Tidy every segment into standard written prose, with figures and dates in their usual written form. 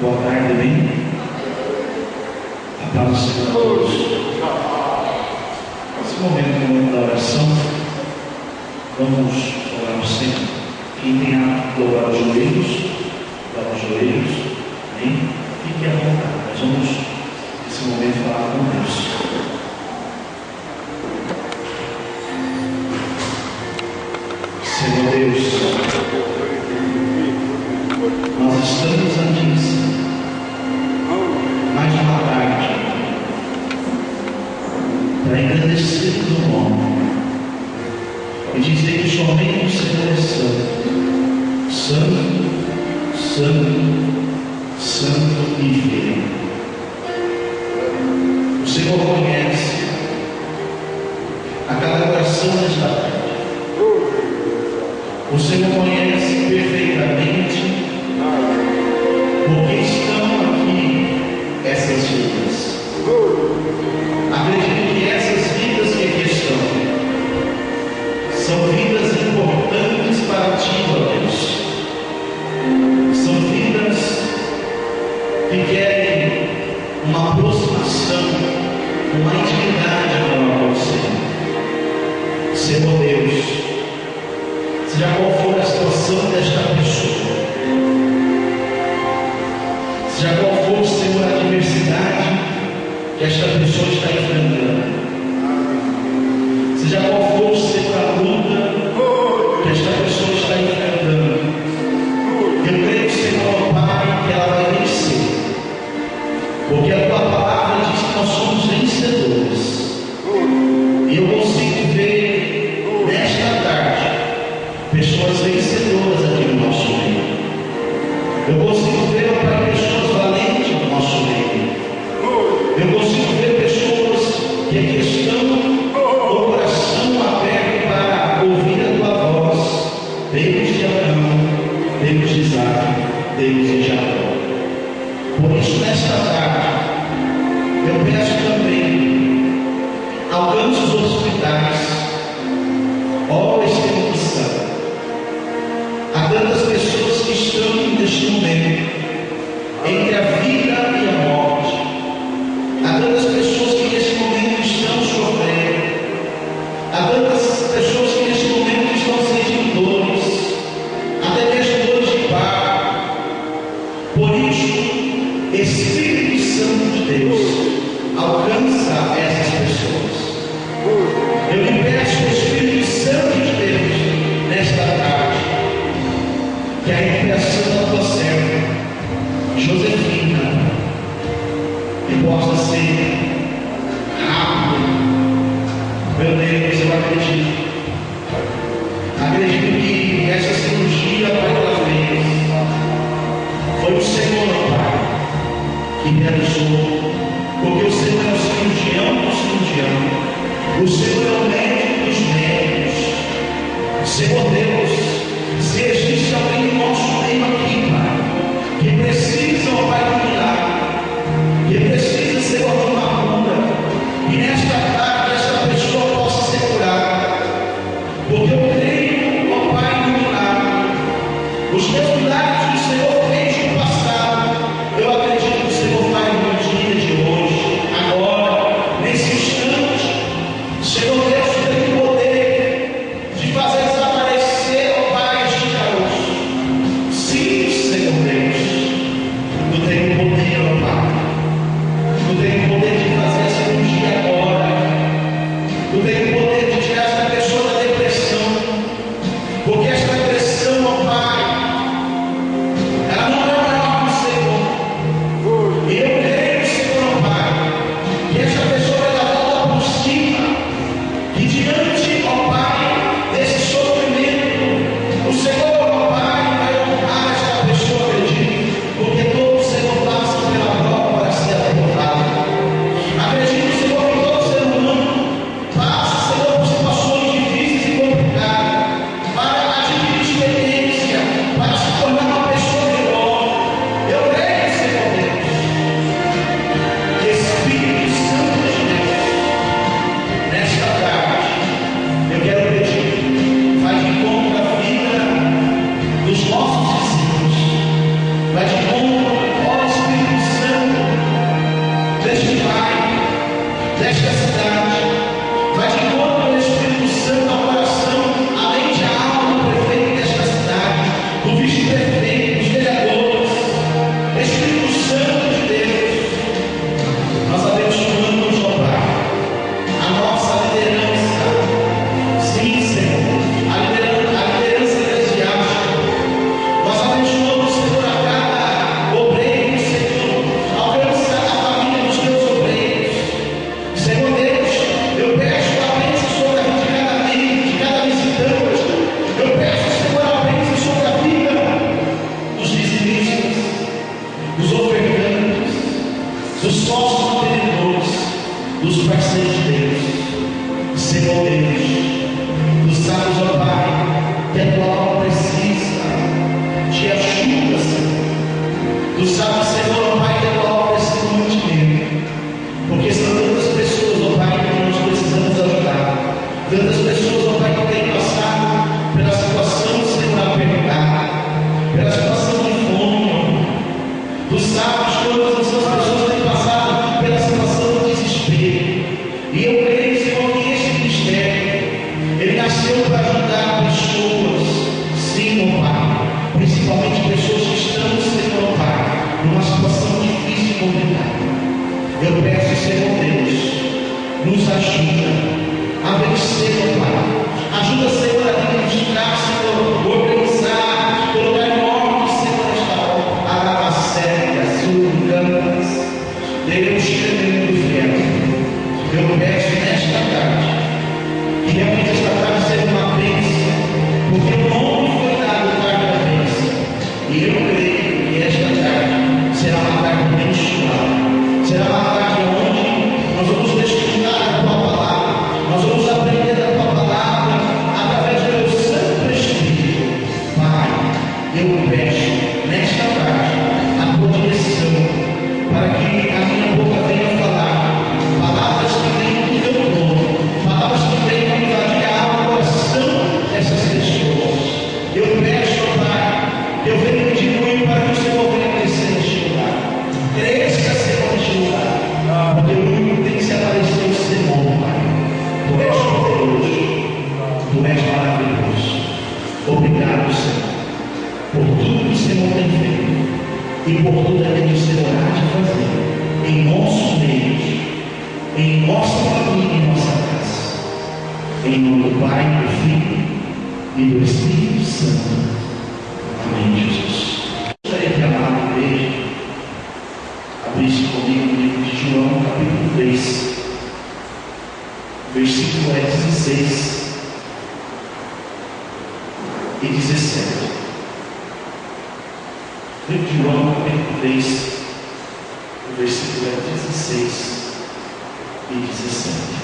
Boa tarde, bem? A paz do Senhor a todos. Nesse momento da oração, vamos orar ao Senhor. Quem tem a dobrar os joelhos, dobra os joelhos, amém? Fique à vontade. Nós vamos, nesse momento, falar com Deus. Senhor Deus, nós estamos aqui mais uma tarde para engrandecer o teu nome e dizer que somente o Senhor é santo, santo, santo, santo e fiel. O Senhor conhece a cada coração nesta tarde. O Senhor conhece perfeitamente porque estão aqui essas vidas. Acredito que essas vidas que aqui estão são vidas importantes para ti, ó Deus. São vidas que querem uma aproximação, uma intimidade com o Senhor. Senhor Deus, seja qual for a situação desta pessoa, seja qual for, Senhor, a adversidade que esta pessoa está enfrentando, seja qual for, Senhor, a luta que esta pessoa está enfrentando, eu creio, Senhor, Pai, que ela vai vencer, porque a tua palavra diz que nós somos vencedores, e eu consigo ver nesta tarde pessoas vencedoras aqui no nosso meio. Eu consigo ver, ó Pai, pessoas valentes no nosso meio. Eu consigo ver pessoas que aqui estão com o coração aberto para ouvir a tua voz. Deus de Abraão, Deus de Isaac, Deus de Jacó. Por isso, nesta tarde, eu peço também, alcance os hospitais, ó Espírito Santo, a tantas pessoas que estão neste momento entre a vida e a morte, a tantas pessoas que neste momento estão sofrendo, a tantas pessoas que neste momento estão sentindo dores, até mesmo dores de parto. Por isso, Espírito Santo de Deus, alcança essas pessoas. Eu lhe peço, Espírito Santo de Deus, nesta tarde, que a recuperação da tua serva Josefina que possa ser rápido. Meu Deus, eu acredito que essa cirurgia, Pai, que ela fez foi o Senhor, Pai, que realizou, porque o Senhor é o cirurgião do cirurgião, o Senhor é o médico dos médicos. Senhor Deus, se existe alguém no nosso meio aqui, Pai, que precisa, ó Pai, de um milagre, que precisa, Senhor, de uma cura, e nesta tarde esta pessoa possa ser curada, porque eu creio, ó Pai, no milagre. Os meus milagres que o Senhor fez no passado, eu acredito que o Senhor faz no dia de hoje, agora, nesse instante. Senhor Deus, tu tem o poder de fazer desaparecer, ó Pai, este caroço. Sim, Senhor Deus, tu tem o dos falsos mantenedores, dos parceiros de Deus, Senhor Deus, tu sabes, ó Pai, que a tua alma precisa de ajuda, Senhor. Tu sabes, Senhor, ó Pai, que a tua alma precisa muito de mim, porque são tantas pessoas, ó Pai, que nós precisamos ajudar, tantas pessoas, ó Pai, que têm passado pela situação, Senhor, apertada, pela situação de fome, ó. Tu sabes, todas essas pessoas têm passado pela situação de desespero, e eu creio, Senhor, que este ministério, ele nasceu para ajudar pessoas, sim, ó Pai, principalmente pessoas que estão, Senhor, ó Pai, numa situação difícil e complicada. Eu peço, Senhor Deus, nos ajuda a vencer, ó Pai. Ajuda, Senhor, a administrar, Senhor, organizar, colocar em ordem, Senhor, esta obra, a lavaceira, sul-canas, Deus tremendo do fiel. Eu peço nesta tarde, que realmente esta tarde seja uma bênção, porque o nome foi dado tarde da bênção, e eu creio que esta tarde será uma tarde abençoada, será uma tarde onde nós vamos desfrutar da tua palavra, nós vamos aprender da tua palavra através do teu Santo Espírito. Pai, eu peço nesta tarde a tua direção, para que a minha boca venha falar palavras que venham do teu nome, palavras que venham invadir a alma e o coração dessas pessoas. Eu peço, Pai, que eu venha diminuir para que o Senhor venha crescer neste lugar. Cresça, Senhor, neste lugar, porque o único tem que se aparecer o Senhor, Pai. Tu és poderoso, tu és maravilhoso. Obrigado, Senhor, por tudo que o Senhor tem feito e por tudo aquilo que o Senhor há de fazer em nossos meios, em nossa família, em nossa casa. Em nome do Pai, do Filho e do Espírito Santo. Amém, Jesus. Gostaria que a amada igreja abrisse comigo no livro de João, capítulo 3, versículo 16 e 17. Livro de João, capítulo 3, versículo 16 e 17.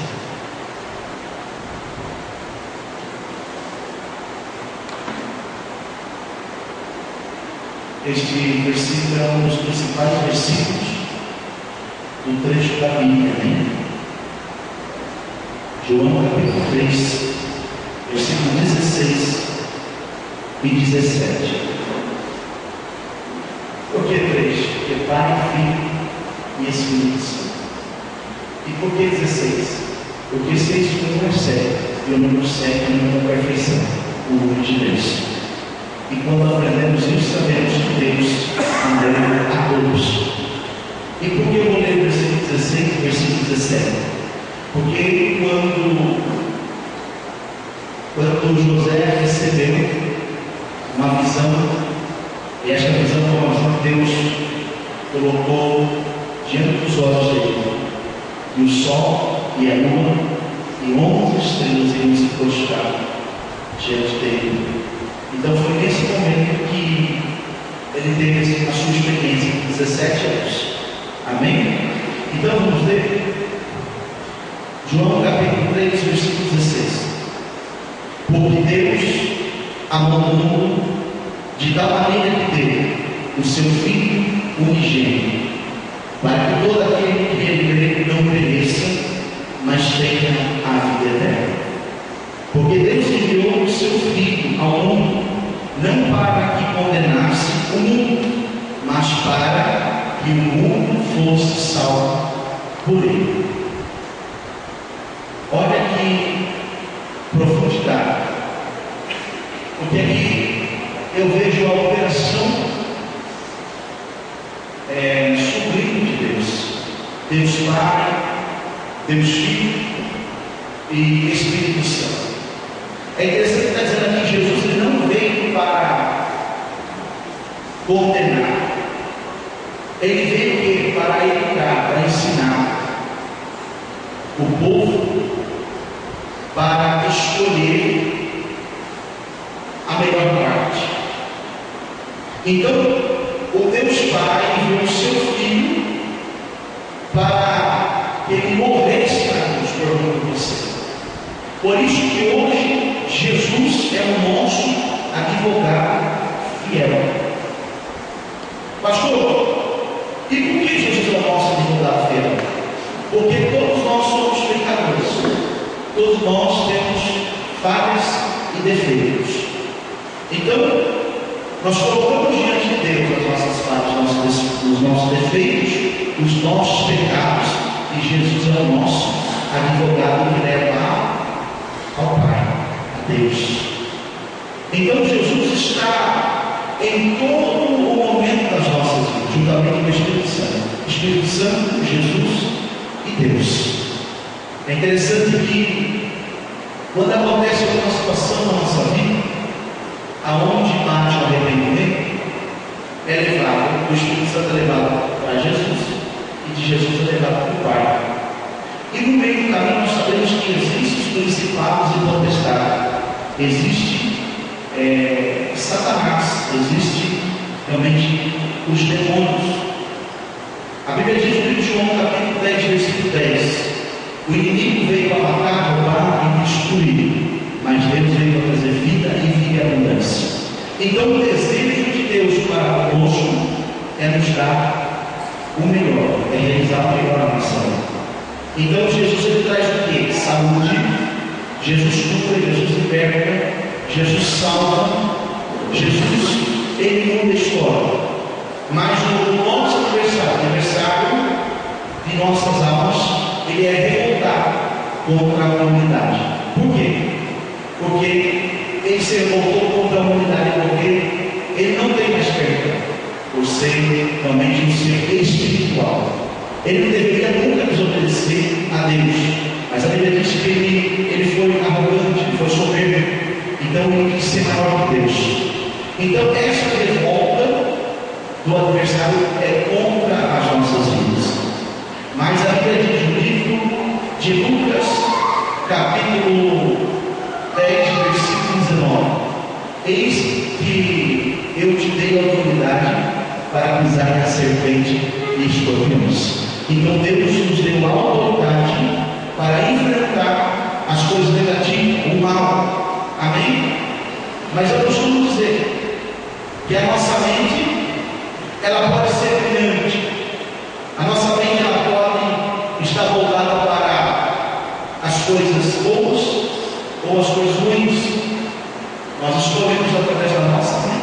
Este versículo é um dos principais versículos do trecho da Bíblia, né? João capítulo 3, versículo 16 e 17. Por que 3? Porque Pai, Filho e Espírito Santo. E por que 16? Porque 6 não é certo, e o número 7 é o número da perfeição, o número de Deus. E quando aprendemos isso, sabemos que Deus ama a todos. E por que eu vou ler o versículo 16 e versículo 17? Porque quando José recebeu uma visão, e esta visão foi uma visão que Deus colocou diante dos olhos dele, e o sol e a lua e 11 estrelas iam se prostrar diante dele. Então foi nesse momento que ele teve a sua experiência com 17 anos. Amém? Então vamos ler João capítulo 3, versículo 16. Porque Deus amou o mundo de tal maneira que deu o seu Filho unigênito, para que todo aquele que nele crê não pereça, mas tenha a vida eterna. Porque Deus enviou o seu Filho ao mundo, não para que condenasse o mundo, mas para que o mundo fosse salvo por ele. Olha que profundidade, porque aqui eu vejo a operação sublime de Deus. Deus Pai, Deus Filho e Espírito Santo. É interessante que está dizendo aqui que Jesus ele não veio para condenar, ele veio para educar, para ensinar o povo para escolher a melhor parte. Então, o Deus Pai enviou o seu Filho Por isso que hoje Jesus é o nosso advogado fiel. Pastor, e por que Jesus é o nosso advogado fiel? Porque todos nós somos pecadores, todos nós temos falhas e defeitos. Então, nós colocamos diante de Deus as nossas falhas, os nossos defeitos, os nossos pecados, e Jesus é o nosso advogado que leva ao Pai, a Deus. Então Jesus está em todo o momento das nossas vidas, juntamente com o Espírito Santo. Espírito Santo, Jesus e Deus. É interessante que quando acontece alguma situação na nossa vida, aonde bate o arrependimento, é levado, o Espírito Santo é levado para Jesus, e de Jesus é levado para o Pai. E no meio do caminho nós sabemos que existem os principados e potestades, existe Satanás, existe realmente os demônios. A Bíblia diz no livro de João capítulo 10, versículo 10: o inimigo veio para matar, roubar e destruir, mas Deus veio para trazer vida e vida e abundância. Então o desejo de Deus para conosco é nos dar o melhor, é realizar o melhor na nossa vida. Então Jesus ele traz o quê? Saúde. Jesus cura, Jesus liberta, Jesus salva, Jesus ele muda a história. Mas no nosso aniversário de nossas almas, ele é revoltado contra a humanidade. Por quê? Porque ele se revoltou contra a humanidade, porque ele não tem mais perdão, por ser realmente um ser espiritual. Ele não deveria nunca desobedecer a Deus, mas a Bíblia diz que ele foi arrogante, ele foi soberbo, então ele quis ser maior que Deus. Então essa revolta do adversário é contra as nossas vidas. Mas a Bíblia diz no livro de Lucas, capítulo 10, versículo 19: eis que eu te dei autoridade para pisar na serpente e escorpiões. Então Deus nos deu a autoridade para enfrentar as coisas negativas, o mal. Amém? Mas eu costumo dizer que a nossa mente, ela pode ser brilhante. A nossa mente, ela pode estar voltada para as coisas boas ou as coisas ruins. Nós escolhemos através da nossa mente.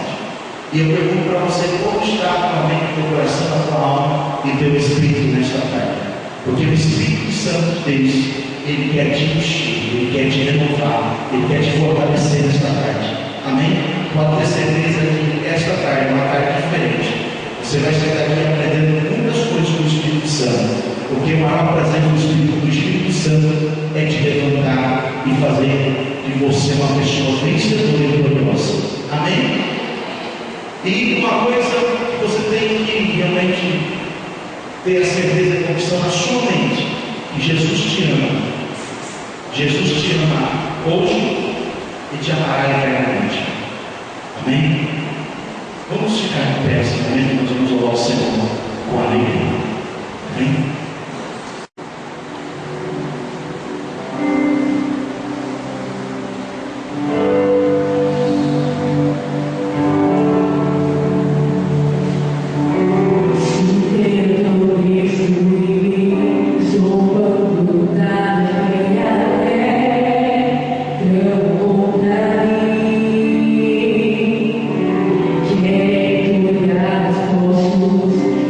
E eu pergunto para você, como está a tua mente, teu coração, a tua alma e teu espírito nesta tarde? Porque o Espírito Santo de Deus, ele quer te encher, ele quer te renovar, ele quer te fortalecer nesta tarde. Amém? Pode ter certeza que esta tarde é uma tarde diferente. Você vai estar aqui aprendendo muitas coisas com o Espírito Santo, porque o maior prazer do Espírito Santo é te levantar e fazer de você uma pessoa vencedora e gloriosa. Amém? E uma coisa que você tem que realmente ter a certeza e convicção na sua mente, que Jesus te ama. Jesus te ama hoje e te amará eternamente. Amém? Vamos ficar de pé esse momento, nós vamos louvar o Senhor com alegria. Amém? Quero olhar os postos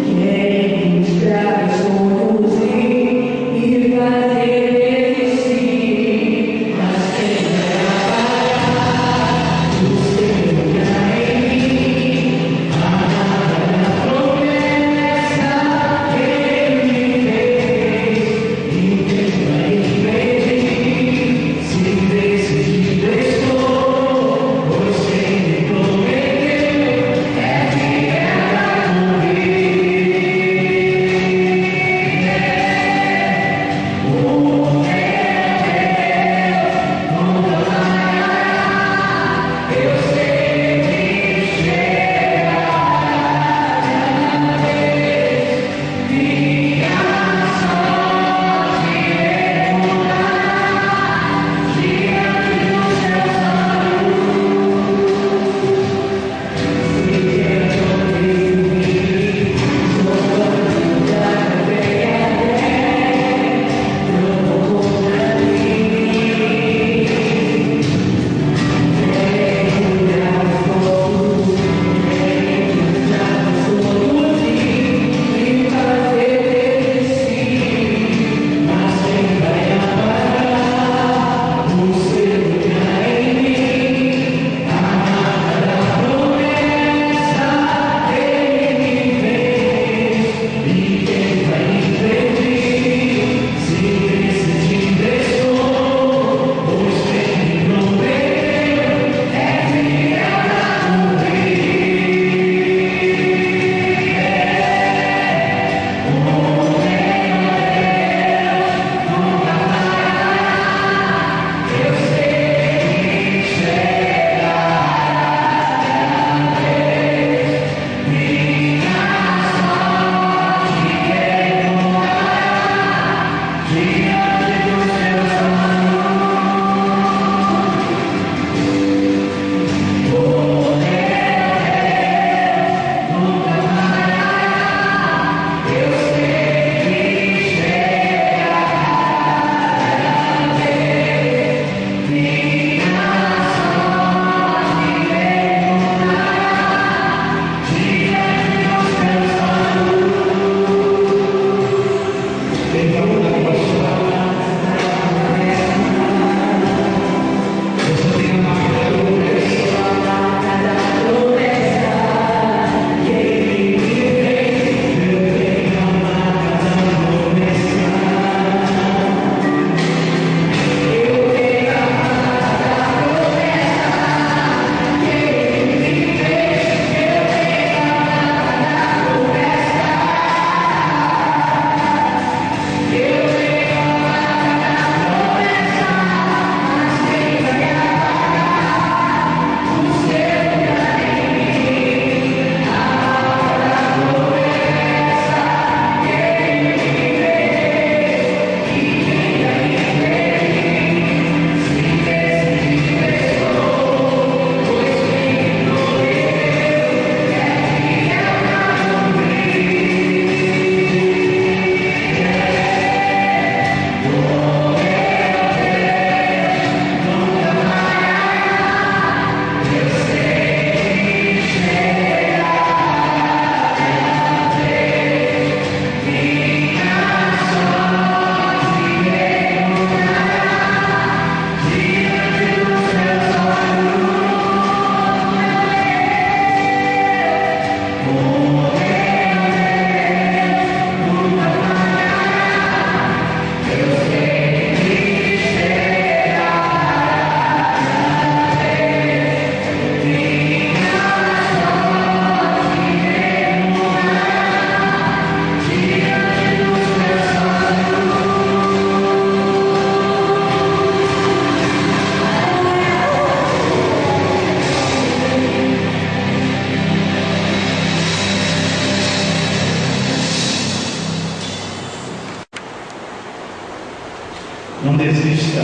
Não desista.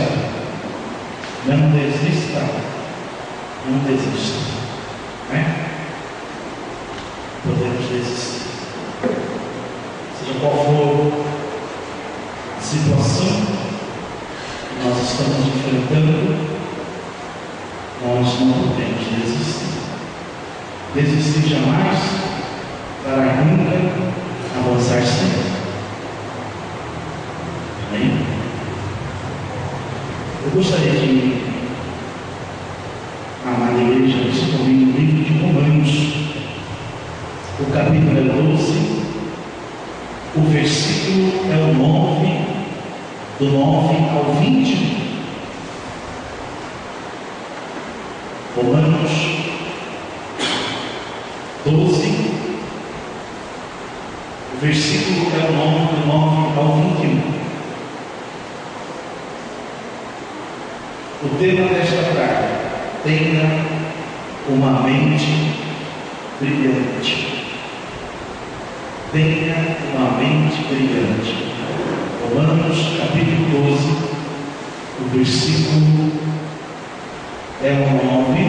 Não desista. Não desista. Né? Podemos desistir. Seja qual for a situação que nós estamos enfrentando, nós não podemos desistir. Desistir jamais, para nunca, avançar sempre. Amém? Eu gostaria de amar a igreja, principalmente no livro de Romanos, o capítulo é 12, o versículo é o 9, do 9 ao 20. Romanos 12, o versículo é o 9, do 9 ao 21. O tema desta tarde: tenha uma mente brilhante. Tenha uma mente brilhante. Romanos capítulo 12, o versículo é o 9,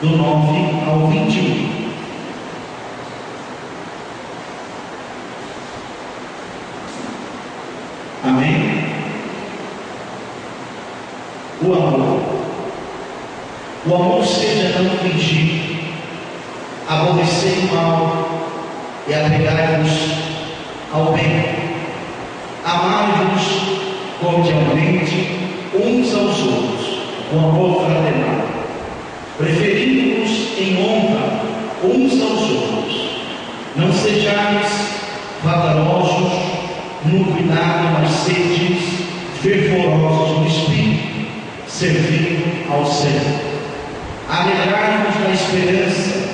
do 9 ao 21. Amém? O amor. O amor seja não fingir, aborrecer o mal e apegar-vos ao bem. Amar-vos cordialmente uns aos outros, com amor fraternal, preferindo-vos em honra uns aos outros. Não sejais vagarosos no cuidado, mas sedes fervorosos no espírito, servindo ao Senhor. Alegrai-vos na esperança,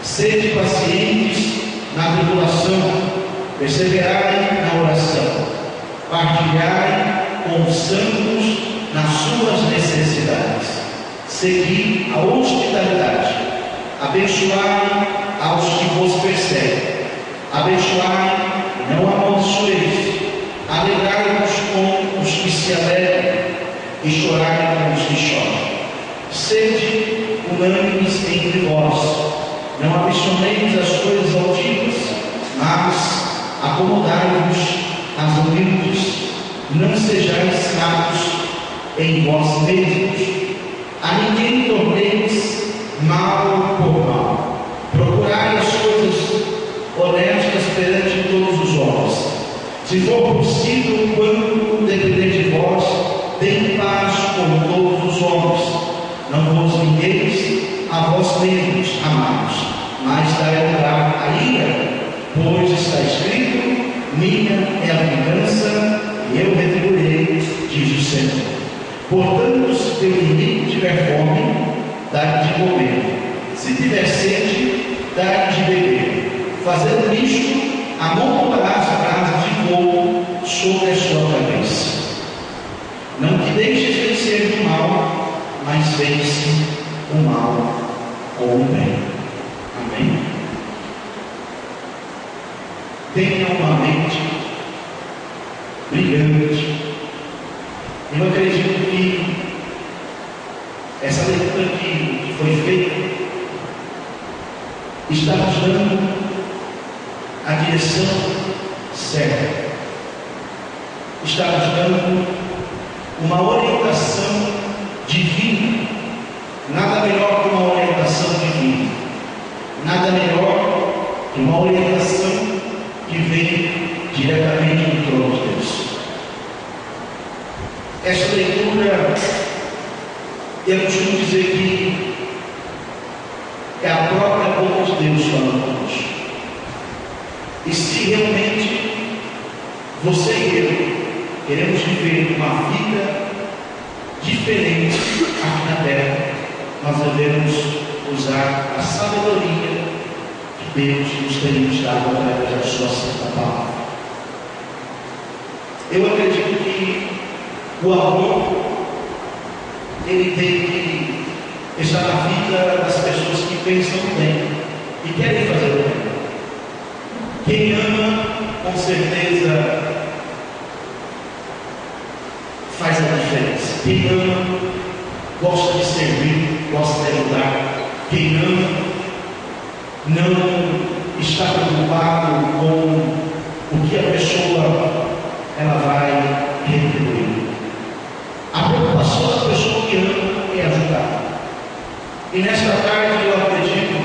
sede pacientes na tribulação, perseverai na oração, partilhai com os santos nas suas necessidades, segui a hospitalidade, abençoai aos que vos perseguem, abençoai e não amaldiçoeis, alegrai-vos com os que se alegram e chorai com os que choram. Sede unânimes entre vós, não ambicioneis as coisas altivas, mas acomodai-vos às humildes, não sejais escravos em vós mesmos, a ninguém torneis mal por mal, procurai as coisas honestas perante todos os homens. Se for possível, quando depender de vós, tenham paz com todos os homens. Não vos vingueis a vós mesmos, amados, mas dai lugar à ira, pois está escrito: minha é a vingança, e eu retribuirei, diz o Senhor. Portanto, se teu inimigo tiver fome, dá-lhe de comer; se tiver sede, dá-lhe de beber. Fazendo isto, amontoarás brasas de fogo sobre a sua cabeça. Não te deixes vencer do mal, mas vence o mal com o bem. Amém? Tenha uma mente brilhante. Eu acredito que essa leitura que foi feita está nos dando a direção certa, está nos dando uma orientação divina. Nada melhor que uma orientação divina, nada melhor que uma orientação que vem diretamente do trono de Deus. Esta leitura, eu costumo dizer que é a própria boca de Deus falando conosco. E se realmente você e eu queremos viver uma vida diferente aqui na terra, nós devemos usar a sabedoria que Deus nos tem nos dado através da sua santa palavra. Eu acredito que o amor, ele tem que estar na vida das pessoas que pensam bem e querem fazer o bem. Quem ama, com certeza, faz Quem ama, gosta de servir, gosta de ajudar. Quem ama, não está preocupado com o que a pessoa ela vai retribuir. A preocupação da pessoa que ama é ajudar. E nesta tarde eu acredito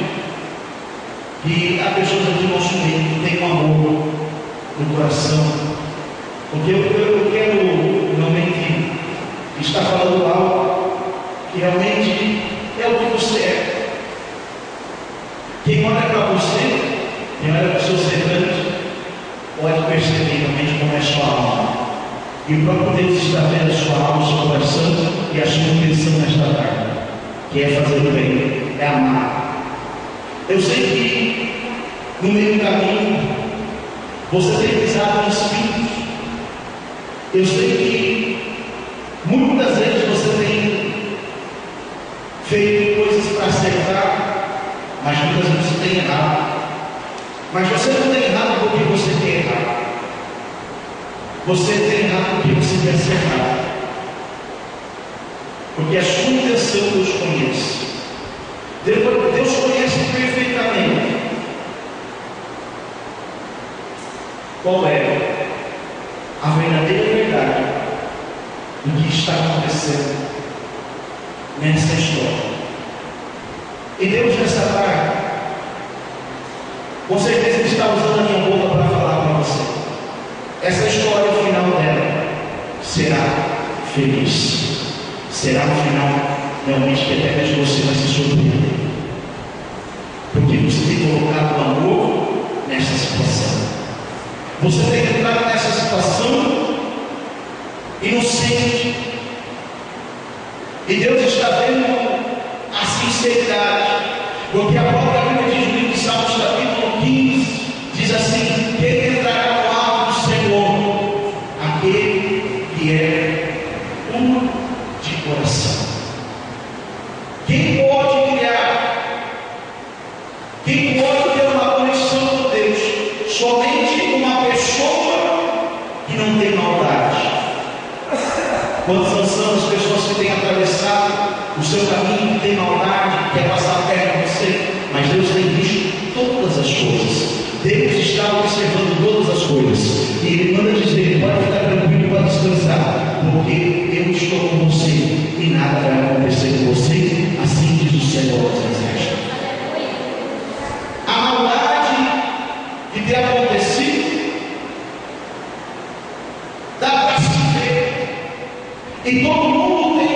que há pessoas aqui no nosso meio que têm um amor no coração. Porque eu quero realmente estar falando algo que realmente é o que você é. Quem olha para você, quem olha para o seu semblante, pode perceber realmente como é a sua alma. E o próprio Deus está vendo a sua alma, o seu coração e a sua intenção nesta tarde, que é fazer o bem, é amar. Eu sei que no meio do caminho você tem pisado nos espinhos. Eu sei que muitas vezes você tem feito coisas para acertar, mas muitas vezes você tem errado. Mas você não tem errado porque você tem errado. Você tem errado porque você quer acertar. Porque a sua intenção Deus conhece. Deus conhece perfeitamente qual é a verdadeira verdade do que está acontecendo nessa história. E Deus, nessa tarde, com certeza Ele está usando a minha boca para falar para você. Essa história, o final dela será feliz. Será um final realmente que até mesmo você vai se surpreender. Porque você tem colocado o amor nessa situação. Você tem entrado nessa situação inocente. E Deus está vendo a sinceridade. Porque a própria Bíblia diz no livro de Salmos, capítulo 15, diz assim: quem entrará no alto do Senhor? Aquele que é puro de coração. Quem pode criar? Quem pode ter uma conexão com Deus? Somente uma pessoa que não tem maldade. Quantas não são as pessoas que têm atravessado o seu caminho, que tem maldade, que quer passar perto de você? Mas Deus tem visto todas as coisas. Deus está observando todas as coisas. E Ele manda dizer: pode ficar tranquilo, pode descansar, porque eu estou com você e nada vai acontecer com você. Assim diz o Senhor dos Exércitos. A maldade que tem acontecido dá para se ver, e todo mundo tem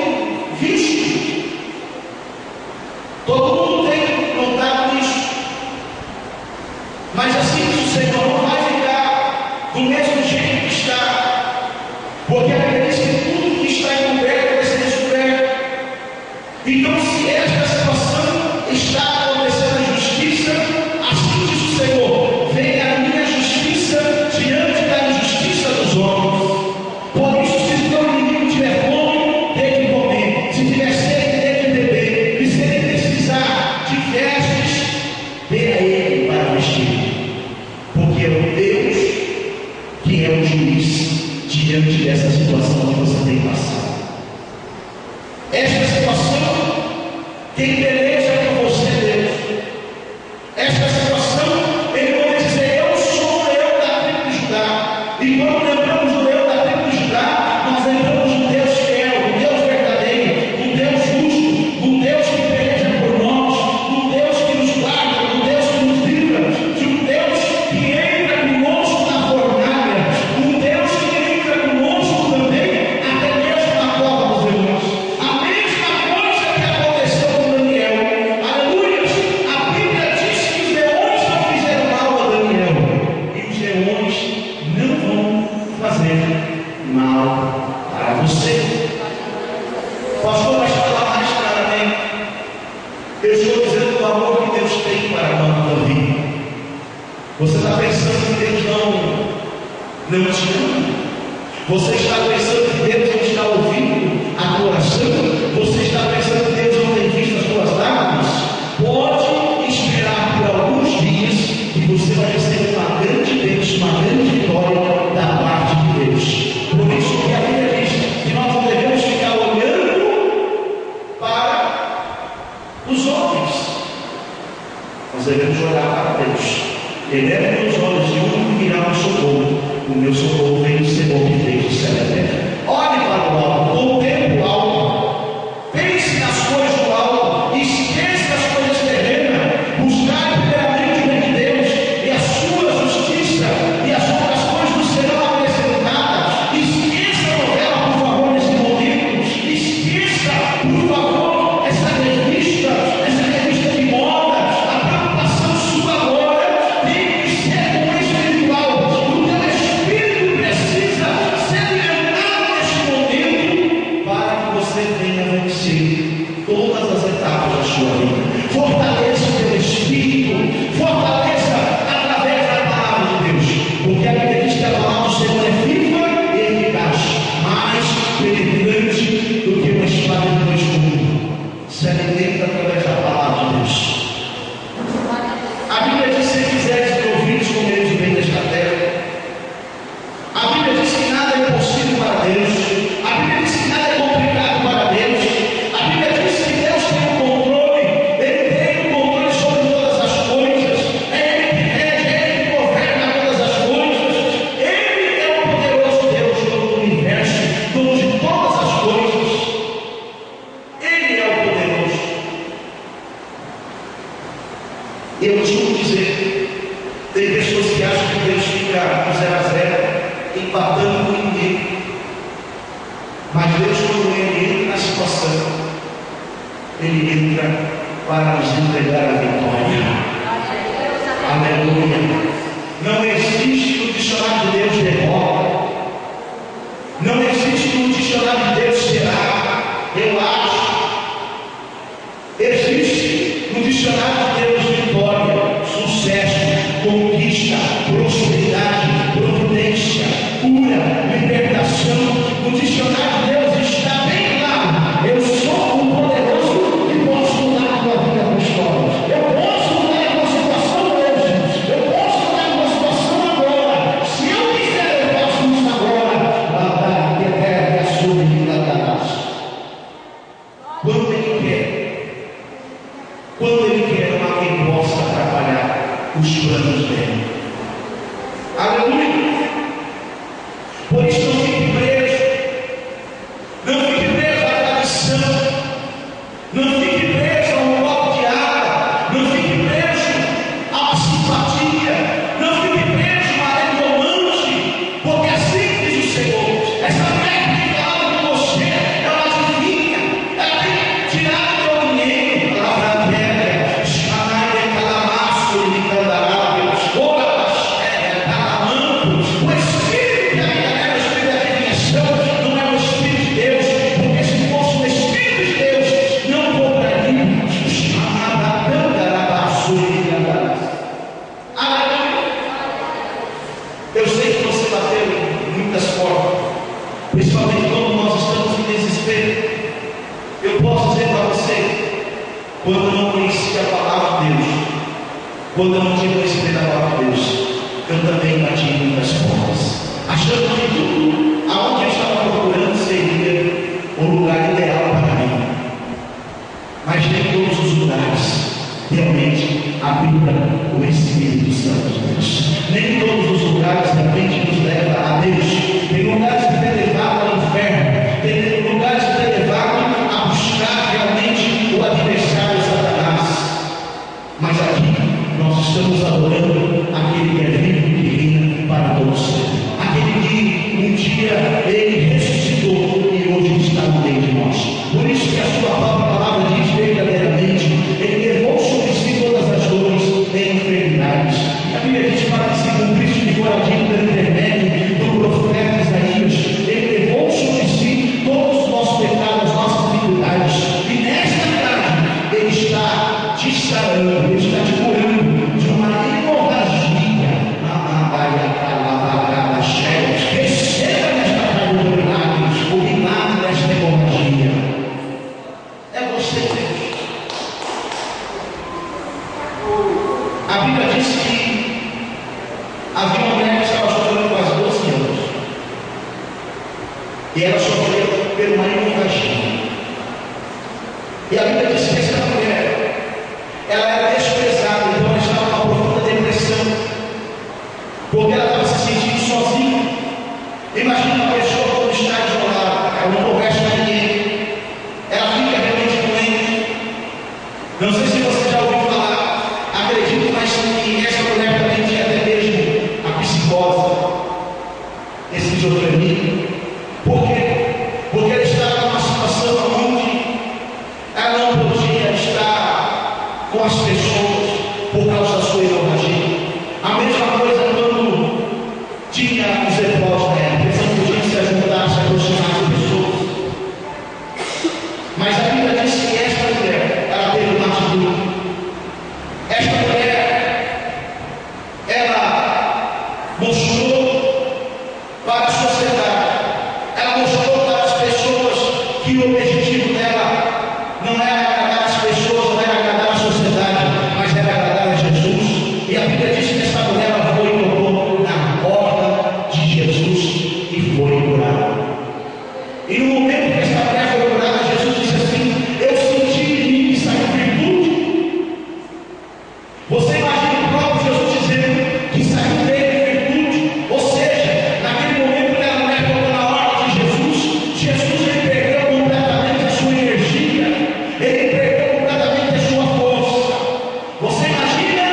visto, todo mundo tem notado isso. Mas assim diz o Senhor, não vai ficar do mesmo jeito que está, porque a Bíblia diz que tudo que está encoberto vai ser descoberto. Então, se esta situação está acontecendo em justiça, assim diz o Senhor: venha a minha justiça diante da injustiça dos homens. Por isso, se teu inimigo tiver fome, dê de comer; se tiver sede, dê de beber; e se ele precisar de vestes, dê a ele para vestir. Porque é o Deus que é o juiz diante dessa situação que você tem passado. Esta situação, quem peleja com você é Deus. Esta situação, Ele pode dizer: eu sou o leão da tribo de Judá. E quando lembramos do leão da tribo de Judá, nós lembramos de um Deus fiel, um Deus verdadeiro, um Deus justo, um Deus que peleja por nós, um Deus que nos guarda, um Deus que nos livra, de um Deus que entra conosco na fornalha, um Deus que entra conosco também até mesmo na cova dos leões. A mesma coisa que aconteceu com Daniel. Aleluia! A Bíblia diz que os leões não fizeram mal a Daniel, e os leões não vão fazer mal para você. Pastor, mas falar mais claramente. Eu estou dizendo do amor que Deus tem para a tua vida. Você está pensando que Deus não te ama? Você está pensando que Deus não está ouvindo a tua oração? Você está pensando que Deus não tem visto as tuas lágrimas? Pode esperar por alguns dias que você vai receber uma grande bênção, uma grande vitória da parte de Deus. Por isso que a Bíblia diz que nós não devemos ficar olhando O meu socorro vem do Senhor que fez o céu e a terra. Olhe para o alto, contemple o alto, pense nas coisas do alto, esqueça das coisas terrenas, buscar primeiramente o reino de Deus e a sua justiça, e as outras coisas não serão acrescentadas. Esqueça a novela, por favor, nesse momento. Esqueça, por favor, essa revista de moda. A preocupação sua agora tem que ser com o espiritual. O teu espírito precisa ser alimentado neste momento para que você venha vencer todas as etapas da sua vida. Fortaleça o teu espírito, fortaleça através da palavra de Deus, porque a Bíblia diz que a palavra do Senhor é viva e eficaz, mais penetrante do que uma espada de dois gumes. Se alimenta através da palavra de Deus. A Bíblia diz: se quiseres ter ouvidos, comereis o bem desta terra. A Bíblia diz que nada é impossível para Deus. A Bíblia diz que nada é complicado para Deus. A Bíblia diz que Deus tem o controle. Ele tem o controle sobre todas as coisas. É Ele que rege, é Ele que governa todas as coisas. Ele é o poderoso Deus do universo, dono de todas as coisas. Ele é o poderoso. Eu costumo dizer, tem pessoas que acham que Deus fica no 0 a 0, empatando com ninguém. Mas Deus, quando Ele entra na situação, Ele entra para nos entregar a vitória. Aleluia. Não existe no dicionário de Deus derrota. Não existe no dicionário de Deus será, eu acho. Existe no dicionário de Deus vitória, sucesso, conquista, prosperidade, providência, cura, libertação. No dicionário de Deus está bem claro: eu sou um poderoso e posso mudar a tua vida com história. Eu posso mudar a tua situação hoje. Eu posso mudar a tua situação agora. Se eu quiser, eu posso isso agora. Lá que é a sua vida da graça. Quando Ele quer, quando Ele quer, não há quem possa atrapalhar os planos dele. Aleluia. Por isso não fique preso. Não fique preso à tradição. Não fique preso a um copo de água. Não fique preso à simpatia. Não fique preso a maré romance. Porque assim diz o Senhor: essa mulher que tem falado com você, ela adivinha, ela tem tirado o teu dinheiro. Palavra velha, chamar de calamaço e de candarábio, ora pastéria, calamanco. O Espírito que habita nela, o Espírito da adivinhação, não é o Espírito de Deus, porque se fosse o Espírito de Deus, não cobraria. Chamada candarabaço e de candarábio. Aleluia. Eu sei que você bateu em muitas portas, principalmente quando nós estamos em desespero. Eu posso dizer para você, quando eu não conhecia a palavra de Deus, quando eu não tinha conhecimento da palavra de Deus, eu também bati em muitas portas, achando que tudo aonde eu estava procurando seria o lugar ideal para mim. Mas nem todos os lugares realmente habitam o Espírito Santo de Deus. Nem todos os lugares realmente nos levam a Deus. Tem lugares que te levaram ao inferno. Tem lugares que te levaram a buscar realmente o adversário Satanás. Mas aqui nós estamos adorando aquele que é vivo e que reina para todos sempre. Aquele que um dia ele ressuscitou e hoje está no meio de nós. Por isso que a sua palavra diz verdadeiramente: ele levou sobre si todas as dores e enfermidades. E a Bíblia diz: para que se cumprisse o que fora dito pelo intermédio do profeta Isaías, ele levou sobre si todos os nossos pecados, as nossas dificuldades. E nesta tarde ele está te sarando, ele está te curando de uma hemorragia. Receba nesta tarde o milagre desta hemorragia. É você, Deus. A Bíblia diz que havia uma mulher que estava sofrendo quase 12 anos. E ela sofreu por uma hemorragia. E a Bíblia diz que essa mulher, ela era desprezada, então ela estava numa profunda depressão, porque ela estava se sentindo sozinha. Imagina uma pessoa quando está isolada, ela não conversa com ninguém, ela fica realmente doente. Não sei se você já ouviu falar, acredito, mas que essa mulher também tinha até mesmo a psicose, esquizofrenia. Por quê? Porque ela estava numa situação onde ela não podia estar com as pessoas por causa da sua hemorragia. A mesma coisa quando tinha os leprosos na época, eles não podiam se ajudar, se aproximar de pessoas. Mas a Bíblia diz que esta mulher, ela teve uma atitude. Esta mulher, ela mostrou para a sociedade, ela mostrou para as pessoas que o objetivo dela não era agradar as pessoas, não era agradar a sociedade, mas era agradar a Jesus. E a Bíblia diz que essa mulher, ela foi e tocou na porta de Jesus e foi curada. E no momento que essa mulher foi curada, Jesus disse assim: eu senti em mim que saiu virtude. Você imagina o próprio Jesus dizendo que saiu dele virtude? Ou seja, naquele momento que a mulher tocou na hora de Jesus, Jesus ele perdeu completamente a sua energia, ele perdeu completamente a sua força. Você imagina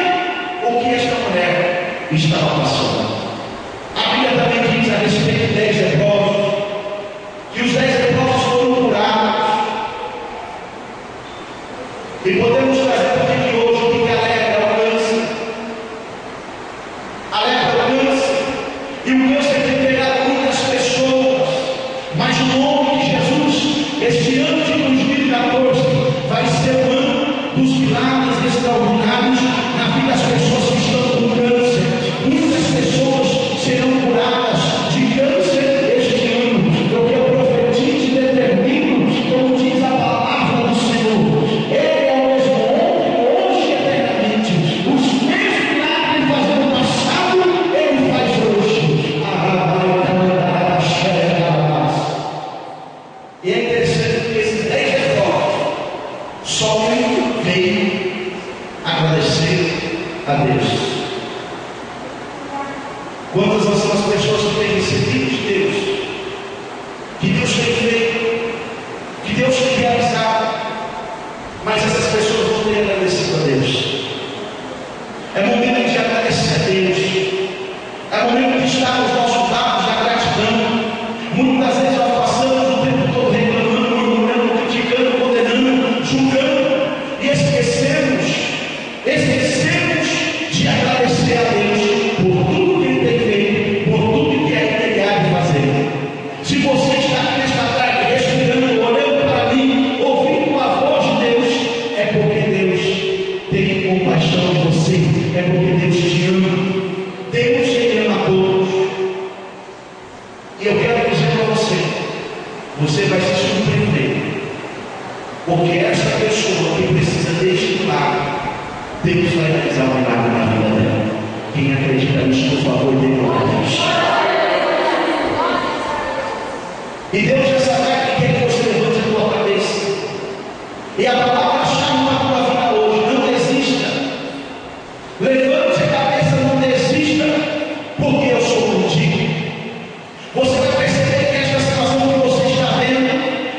o que esta mulher estava passando? A Bíblia também diz a respeito de 10 leprosos, que os 10 leprosos foram curados. E podemos trazer para aqui hoje o que a lepra é o câncer. A lepra é o câncer. E o câncer tem pegado muitas pessoas. Mas no nome de Jesus, este ano de 2014 vai ser o ano dos milagres extraordinários na vida das pessoas que estão com câncer. Muitas pessoas serão curadas de câncer este ano. Porque eu profetizo e determino, como diz a palavra do Senhor, Ele é o mesmo ontem, hoje e eternamente. Os mesmos milagres fazendo no passado, Ele faz hoje. E é interessante que esses 10 leprosos, só um veio agradecer a Deus. Quantas são as pessoas que têm recebido de Deus, que Deus tem feito, que Deus tem realizado, mas essas pessoas não têm agradecido a Deus? É momento de agradecer a Deus, é momento de estar nos nossos atos da gratidão. Muitas vezes nós passamos o tempo todo reclamando, murmurando, criticando, condenando, julgando, e esquecemos de agradecer a Deus por tudo que Ele tem feito, por tudo que Ele há de fazer. Se você está aqui nesta tarde respirando, olhando para mim, ouvindo a voz de Deus, é porque Deus tem compaixão de você, é porque Deus te ama. Deus Ele ama a todos. E eu quero dizer para você vai se surpreender, porque essa pessoa que precisa deste milagre, Deus vai realizar um milagre na vida dela. Quem acredita nisso, por favor, dê glória a Deus. E Deus essa tarde quer que você levante a tua cabeça. E a palavra-chave para a tua vida hoje: não desista. Levante a cabeça, não desista, porque eu sou contigo. Você vai perceber que esta situação que você está vendo,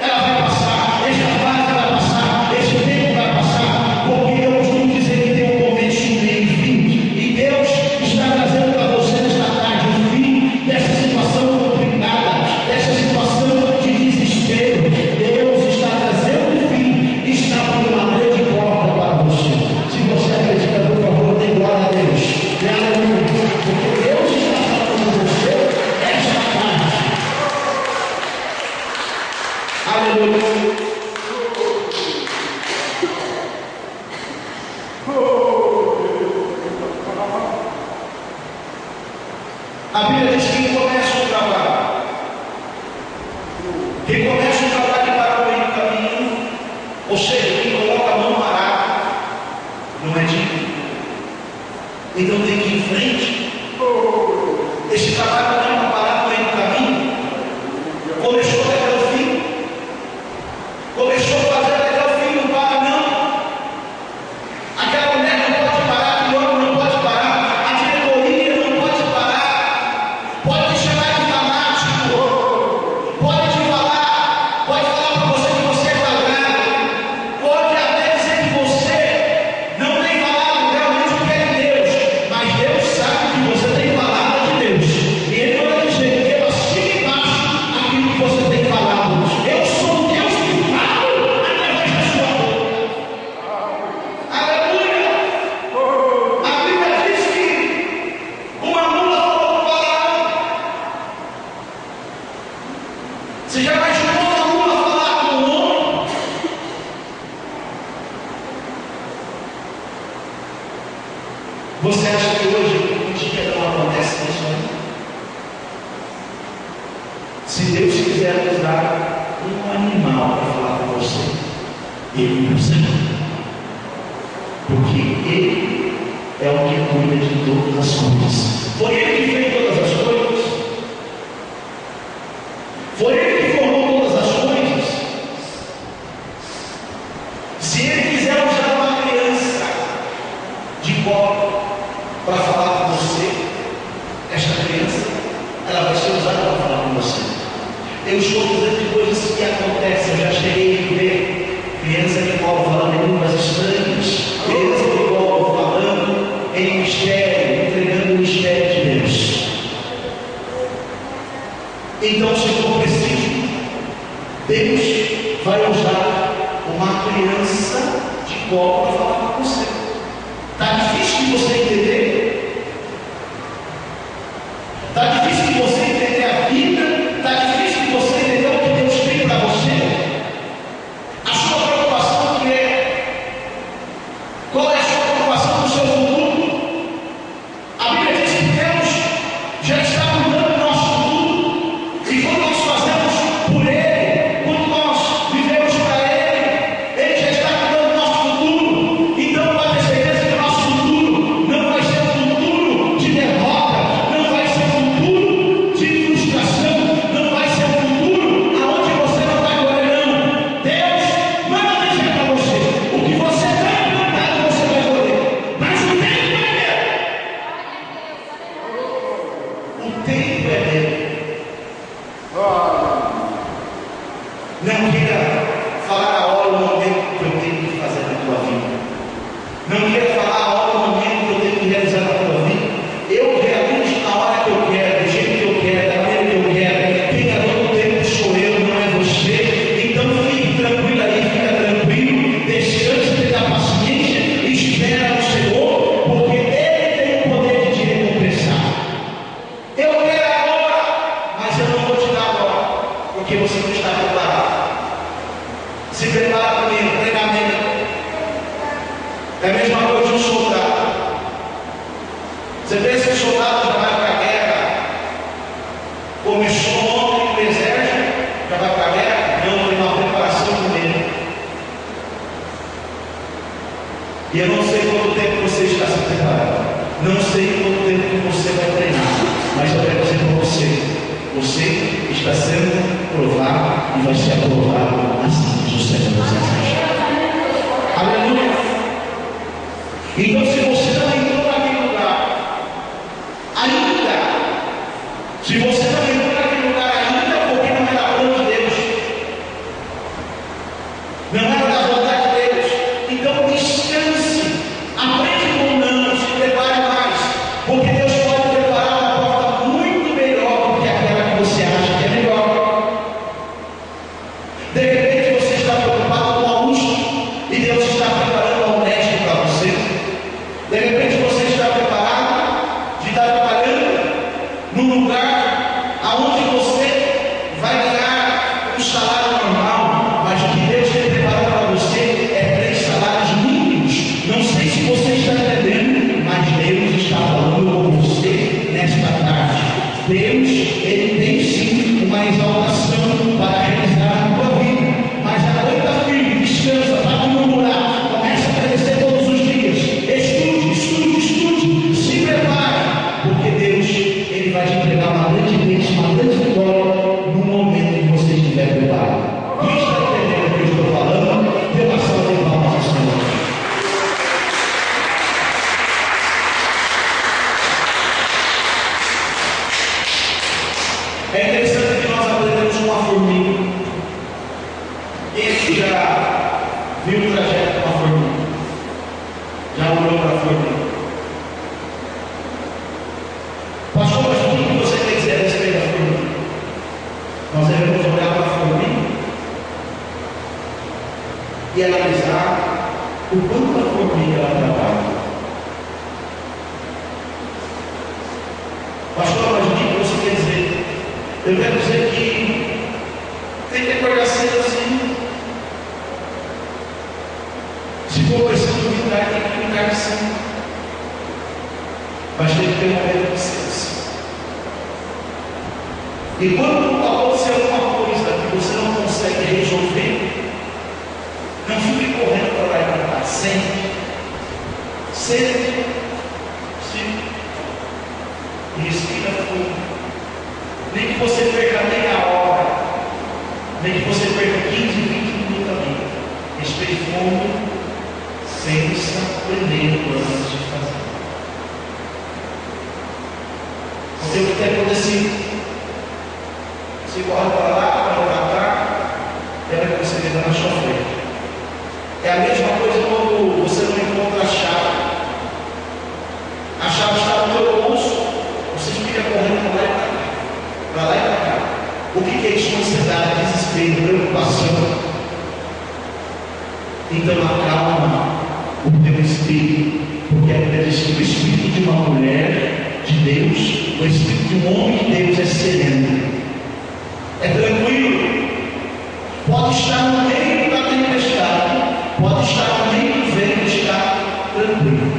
ela vai passar, esta fase vai passar, este tempo vai passar, porque eu costumo dizer que tem um começo, um meio e fim. E Deus está trazendo para você nesta tarde o fim dessa situação complicada, dessa situação de desespero. Deus está trazendo o fim, está abrindo uma grande porta para você. Se você acredita, por favor, dê glória a Deus. Aleluia. Porque Deus está falando com você esta tarde. Aleluia. A Bíblia diz que quem começa o trabalho para o meio do caminho, ou seja, quem coloca a mão no arado, não é digno. Então tem que ir em frente. Esse trabalho não é para parar no meio do caminho. Começou até o fim. Começou a fazer até o fim, não para não. Aquela mulher não pode parar, aquele homem não pode parar, a diretoria não pode parar. Pode chamar Se Deus quiser usar um animal para falar com você, Ele usará, porque Ele é o que cuida de todas as coisas. Foi Ele que fez todas as coisas. Foi Ele que formou todas as coisas. Se Ele quiser usar uma criança de colo para falar com você, esta criança, ela vai ser usada para falar com você. Eu estou dizendo de coisas que acontecem. Eu já cheguei a ver criança de colo falando em línguas estranhas, criança de colo falando em mistério, entregando o mistério de Deus. Então, se for preciso, Deus vai usar uma criança de colo para falar com você. Está difícil de você entender? Está difícil de você entender a vida? Está difícil de você entender o que Deus tem para você? A sua preocupação que é? Qual é a sua preocupação no seu futuro? A Bíblia diz que Deus já está cuidando do nosso futuro. E quando nós fazemos por Ele, quando nós vivemos para Ele, Ele já está cuidando do nosso futuro. Então pode ter certeza que o nosso futuro não vai ser um futuro de derrota, não vai ser um futuro de frustração, não vai ser um futuro aonde você não vai colher, não. Deus manda dizer para você: o que você está plantado você vai colher, mas o tempo é dele. O tempo é dele. Não queira falar a hora, o momento que eu tenho que fazer na tua vida. Não queira falar a hora, o momento que eu tenho que realizar na tua vida. Eu realizo na hora que eu quero, do jeito que eu quero, da maneira que eu quero. Quem está todo tempo sou eu, não é você. Então fique tranquilo aí, fica tranquilo. Descanse, tenha paciência, espera no Senhor, porque Ele tem o poder de te recompensar. Eu quero agora, mas eu não vou te dar agora, porque você não está preparado. Se prepara para mim, treinamento. É a mesma coisa de um soldado. Você pensa que o soldado já vai para a guerra, começou ontem no exército, já vai para a guerra? Não, tem uma preparação primeiro. E eu não sei quanto tempo você está se preparando, não sei quanto tempo que você vai treinar, mas eu quero dizer para você está sendo provado e vai ser aprovado assim diz o Senhor dos Exércitos. Aleluia. Então, se você não entrou naquele lugar ainda, se você não entrou naquele lugar ainda, porque não era plano de Deus, não era da vontade de Deus, então descanse, aprende com não, se prepare mais, porque Deus pode preparar uma porta muito melhor do que aquela que você acha que é melhor. De repente você está preocupado com a USP e Deus está preparando a Unesco para você. De repente você está preparado de estar trabalhando num lugar aonde você vai ganhar um salário normal, mas o que Deus tem preparado para você é 3 salários mínimos. Não sei se você está entendendo, mas Deus está falando com você nesta tarde. Deus, Ele tem sim uma exaltação para realizar na tua vida, mas aguenta firme, descansa, para não murmurar, começa a crescer todos os dias, estude, se prepare, porque Deus, Ele vai te entregar uma grande bênção, uma grande vitória no momento que você estiver preparado. Quem está entendendo o que eu estou falando? Dê uma salva de palmas ao Senhor. É interessante que nós aprendemos com uma formiga. Quem já viu o trajeto de uma formiga? Já olhou para a formiga? Pastor, mas o que você quer dizer a respeito da formiga? Nós devemos olhar para a formiga e analisar o quanto a formiga ela trabalha. Pastor, mas o que você quer dizer? Eu quero dizer que tem que acordar cedo assim. Se for preciso brincar, tem que brincar assim. Mas tem que ter um momento de descanso. E quando aconteceu Sente. Sente. Sim. E respira fundo. Nem que você perca meia hora. Nem que você perca 15, 20 minutos ali. Respire fundo. Sensa primeiro antes de fazer. Porque o que tem acontecido? Você corre para lá, para cá, era que você vê na sua frente. É a mesma coisa quando você não encontra a chave. A chave está no teu bolso, você fica correndo para lá e para cá. Para lá e para cá. O que é isso? Ansiedade, desespero, preocupação. Então acalma o teu espírito, porque a Bíblia diz que o espírito de uma mulher de Deus, o espírito de um homem de Deus é sereno, é tranquilo, pode estar no meio da tempestade, pode estar no meio do vento, está tranquilo.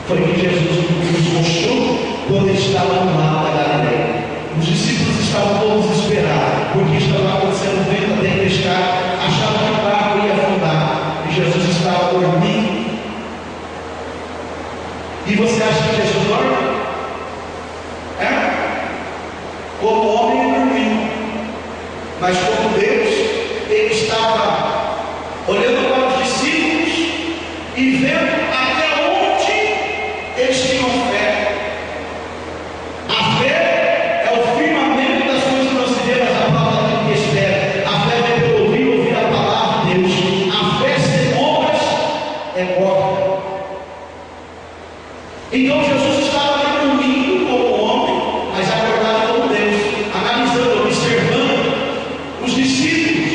Foi o que Jesus nos mostrou quando ele estava no mar da Galileia. Os discípulos estavam todos desesperados, porque estava acontecendo o vento, a tempestade, achavam que o barco ia afundar, e Jesus estava dormindo. E você acha que Jesus dorme? Como homem ele dormiu, mas como Deus, ele estava olhando para os discípulos e vendo até onde eles tinham fé. A fé é o firmamento das coisas que não se vê, mas a palavra que espera. A fé vem pelo ouvir a palavra de Deus. A fé sem obras é morta. Então Jesus estava ali dormindo como homem, mas acordado como Deus, analisando, observando os discípulos,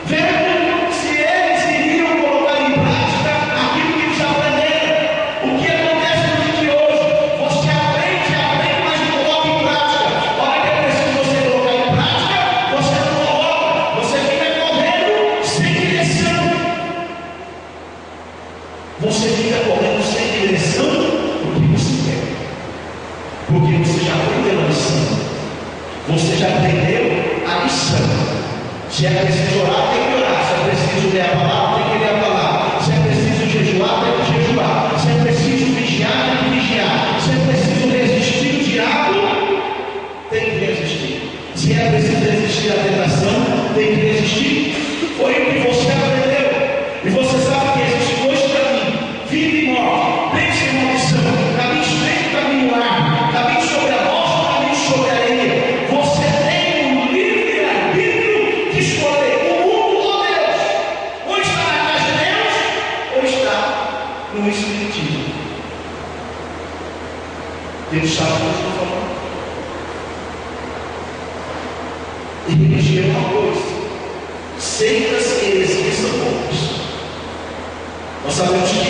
vendo se eles iriam colocar em prática aquilo que eles aprenderam. O que acontece no dia de hoje? Você aprende, mas não coloca em prática. Olha que é preciso você colocar em prática, você não coloca, você fica correndo sem direção. Você fica correndo sem direção. Porque você já aprendeu a lição. Você já aprendeu a lição. Se é preciso orar, tem que orar. Se é preciso ler a palavra, tem que ler a palavra. Se é preciso jejuar, tem que jejuar. Se é preciso vigiar, tem que vigiar. Se é preciso resistir o diabo, tem que resistir. Se é preciso resistir à tentação, tem que resistir. Foi o que você aprendeu. E você sabe que existe dois caminhos: vida e morte. Pense em uma lição. Caminho estreito, caminho largo. Caminho sobre a rocha, caminho sobre a areia. Você tem um livre arbítrio de escolher o mundo ou Deus. Ou está na casa de Deus, ou está no espiritismo. Deus sabe o que eu estou falando. E religião é uma coisa. Seitas e heresias são poucas. Nós sabemos que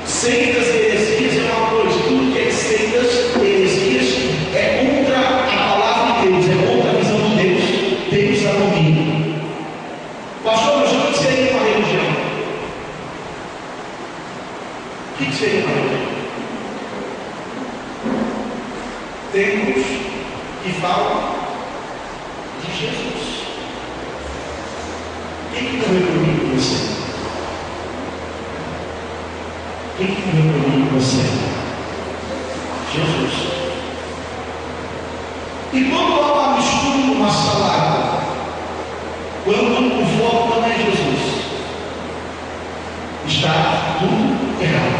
seitas e heresias é uma coisa. Tudo que é seitas e heresias é contra a palavra de Deus, é contra a visão de Deus. Deus está domínio. Pastor, mas o que seria uma religião? O que seria uma religião? Templos que falam de Jesus. Quem que morreu por mim com você? Quem que morreu por mim com você? Jesus. E quando há uma mistura, uma salada, quando o foco não é Jesus, está tudo errado.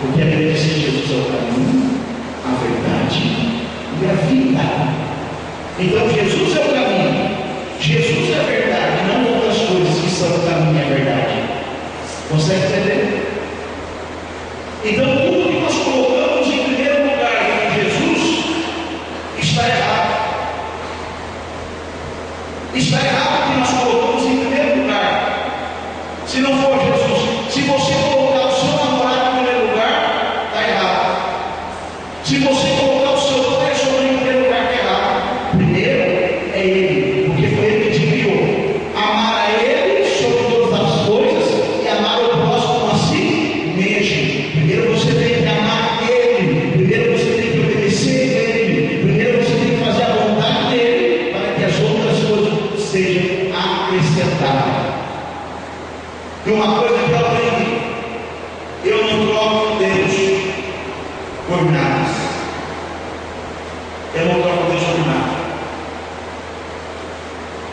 Porque a Bíblia diz que Jesus é o caminho, a verdade e a vida. Então Jesus é o caminho, Jesus é a verdade, não outras coisas que são o caminho e a verdade. Consegue entender? Então tudo que nós colocamos em primeiro lugar em Jesus está errado. Está errado que nós colocamos em primeiro lugar. Se não for Jesus, se você colocar o seu namorado em primeiro lugar, está errado. Se você colocar o seu pai e sua mãe em primeiro lugar, está errado. Primeiro é Ele, porque foi Ele que te criou. Amar a Ele sobre todas as coisas e amar o próximo a si mesmo. Primeiro você tem que amar Ele. Primeiro você tem que obedecer Ele. Primeiro você tem que fazer a vontade dEle, para que as outras coisas sejam acrescentadas. E uma coisa que eu aprendi: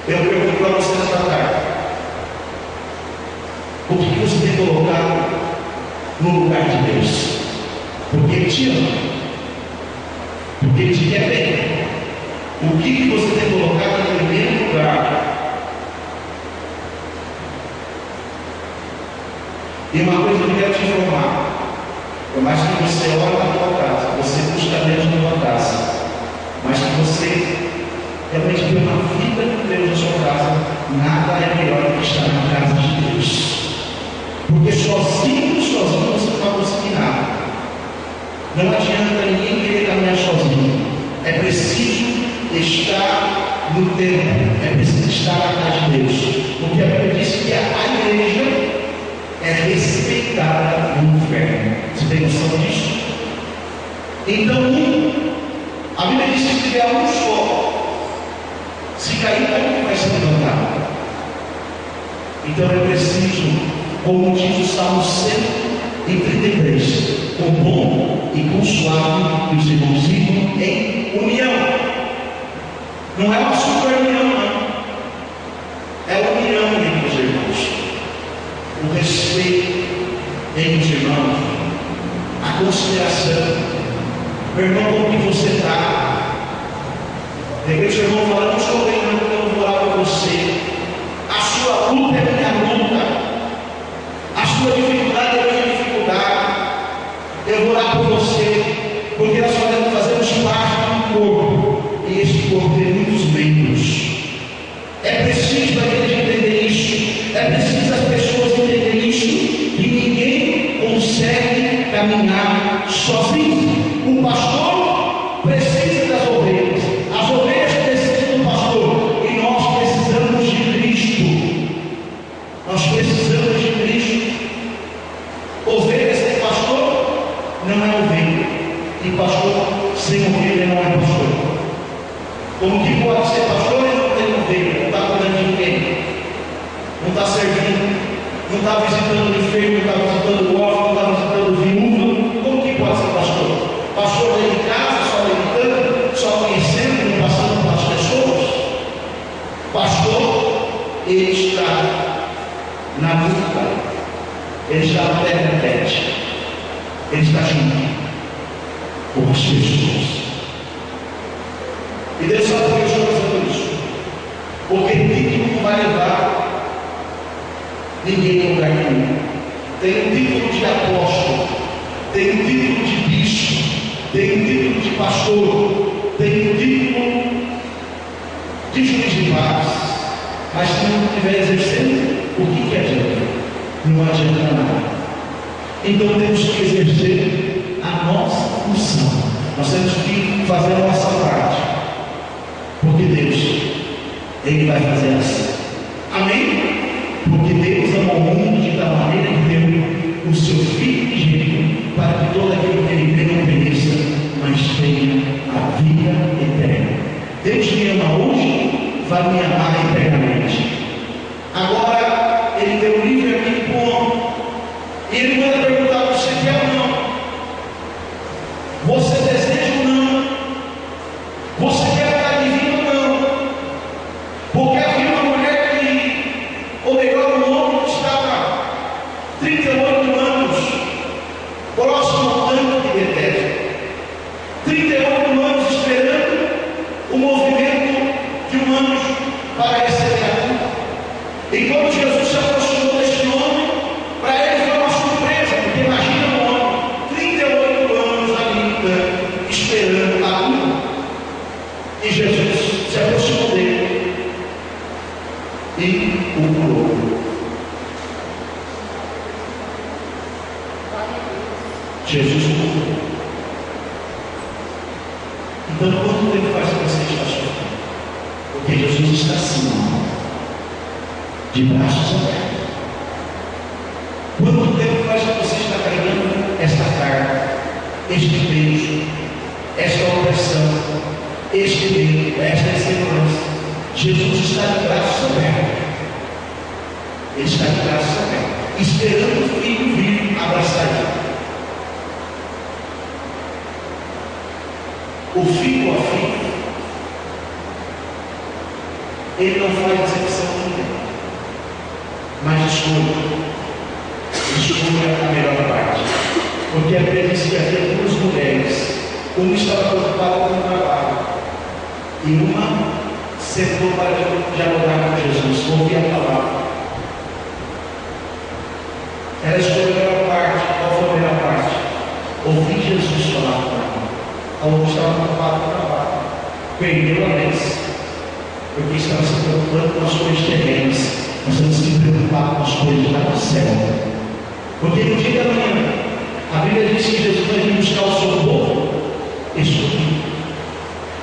Eu pergunto para você nessa tarde: o que você tem colocado no lugar de Deus? Porque Ele te ama, porque Ele te quer bem. O que você tem colocado em primeiro lugar? E uma coisa eu quero te informar: por mais que você ore na tua casa, você busca Deus na tua casa, mas que você realmente vê uma vida de Deus na sua casa, nada é melhor do que estar na casa de Deus. Porque sozinho você não vai conseguir nada. Não adianta ninguém querer caminhar sozinho. É preciso estar no templo, é preciso estar na casa de Deus. Porque a Bíblia diz que a igreja é respeitada no inferno. Você tem noção disso? Então, a Bíblia diz que se tiver um só, se cair, como vai se levantar? Então é preciso, como diz o Salmo 133, com bom e com suave que os irmãos vivam em união. Não é uma super união, não. É a união entre os irmãos. O respeito entre os irmãos, a consideração. Meu irmão, como que você está? De repente o irmão fala: não estou bem, não, eu vou orar por você. A sua luta é minha luta, a sua dificuldade é minha dificuldade. Eu vou orar por você, porque nós fazemos parte do corpo, e esse corpo tem muitos membros. É preciso a gente entender isso, é preciso as pessoas entenderem isso, que ninguém consegue caminhar sozinho. O pastor precisa das ovelhas, as ovelhas precisam do pastor, e nós precisamos de Cristo. Nós precisamos de Cristo. Ovelha sem pastor não é ovelha, e pastor sem ovelha não é pastor. Como que pode ser pastor e não tem ovelha? Não está cuidando de ninguém, não está servindo, não está visitando o enfermo, não está visitando o órfão, não está visitando o viúvo. Como que pode ser pastor? Pastor dentro de casa, só meditando, só conhecendo, não passando para as pessoas. Pastor, ele está na luta, ele está no tete-a-tete, ele está junto com as pessoas. E Deus sabe que eu estou fazendo isso, porque título não vai levar ninguém a lugar nenhum. Tem um título de apóstolo, tem um título de bispo, tem um título de pastor, tem um título de juiz de paz, mas se não estiver exercendo, o que adianta? Não adianta nada. Então temos que exercer a nossa função, nós temos que fazer a nossa parte, porque Deus, Ele vai fazer assim. Amém? Porque Deus amou o mundo de tal maneira que deu o seu Filho unigênito, para que todo aquele que Ele crê não pereça, mas tenha a vida eterna. Deus me ama hoje, vai me amar eternamente. Agora, Ele deu livre-arbítrio para o homem, e Ele manda perguntar: você quer ou não? Você deseja ou não? Você quer estar divino ou não? Porque havia uma mulher que, ou melhor, um homem que estava 38 anos próximo ao tanque de Betesda, 38 anos esperando o movimento de um anjo para receber a cura. E quando Jesus se aproximou deste homem, para ele foi uma surpresa, porque imagina um homem 38 anos ali no tanque esperando a cura. E Jesus se aproximou dele e o curou. Jesus o curou. Então, quanto tempo faz que você está sofrendo? Porque Jesus está assim, de braços abertos. Quanto tempo faz que você está carregando esta carga, este peso, esta opressão, este medo, esta insegurança? Jesus está de braços abertos. Ele está de braços abertos, esperando o filho vir abraçar ele. O filho ou a filha Ele não faz exceção de ninguém. Mas escolha a melhor parte. Porque a Bíblia diz que havia duas mulheres. Uma estava preocupada com o trabalho. E uma sentou para dialogar com Jesus, ouvir a palavra. Ela escolheu a melhor parte. Qual foi a melhor parte? Ouvir Jesus falar com ela. A outra estava preocupada com o trabalho. Perdeu a vez. Porque estava se preocupando com as coisas terrenas. Nós temos que preocupar com as coisas lá do céu. Porque no dia da manhã, a Bíblia diz que Jesus vai vir buscar o seu povo escolhido.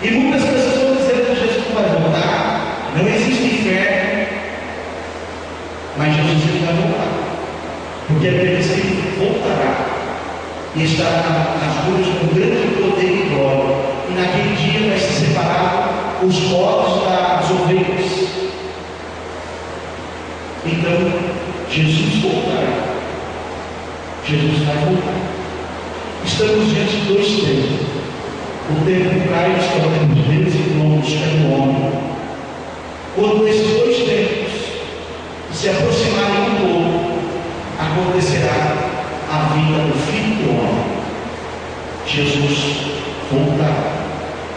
E muitas pessoas vão dizer que Jesus não vai voltar. Não existe inferno. Mas Jesus ele vai voltar. Porque a Bíblia diz que ele voltará. E estará nas ruas com grande poder e glória. E naquele dia vai se separar os bodes das ovelhas. Então, Jesus voltará. Jesus vai voltar. Estamos diante de dois tempos. O tempo Kairos, que é o tempo de Deus, e o Logos, que é do homem. Quando esses dois tempos se aproximarem um pouco, acontecerá a vinda do Filho do Homem. Jesus voltará.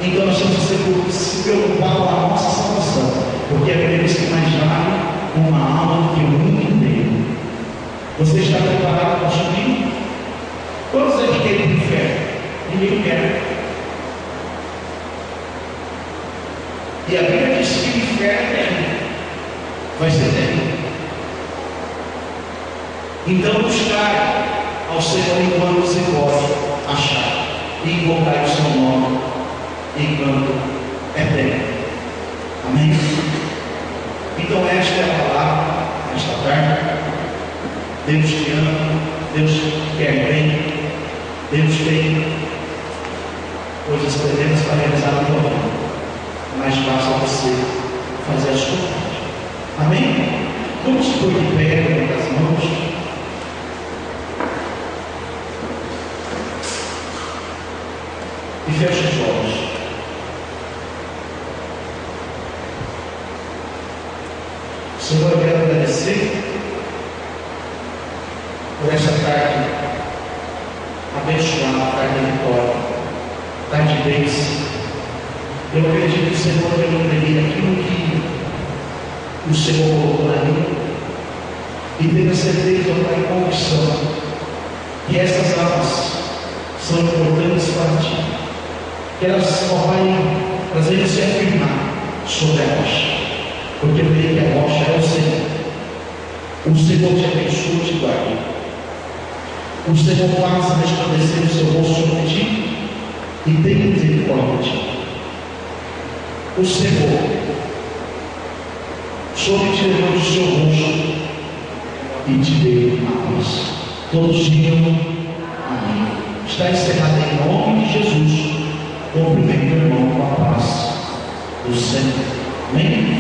Então nós temos que se preocupar com a nossa salvação, porque é por isso que mais vale uma alma do que o mundo inteiro. Você está preparado para subir? Quantos é que querem ir para o inferno? Ninguém quer. E a Bíblia diz que o inferno é terrível. Vai ser terrível. Então buscar ao Senhor enquanto você pode achar. E invocar o seu nome enquanto é tempo. Amém? Então esta é a palavra esta tarde. Deus te ama, Deus quer bem, Deus tem coisas tremendas para realizar no teu vida, mas basta você fazer as coisas. Amém? Vamos pôr de pé com as mãos. E feche os olhos. Senhor, eu quero agradecer por esta tarde abençoada, tarde de vitória, tarde de bênção. Eu acredito, Senhor, que eu lembrei aquilo que o Senhor colocou na mim e tenho certeza, Pai, e convicção que essas almas são importantes para Ti, que elas, ó Pai, trazendo se afirmar sobre a rocha, porque eu creio que a rocha é o Senhor. O Senhor te abençoe e te guarde. O Senhor faça resplandecer o seu rosto sobre ti e tenha misericórdia de ti. O Senhor sobre ti levante o seu rosto e te dê a paz. Todos digam amém. Está encerrado em nome de Jesus. Cumprimento o irmão com a paz do Senhor. Amém?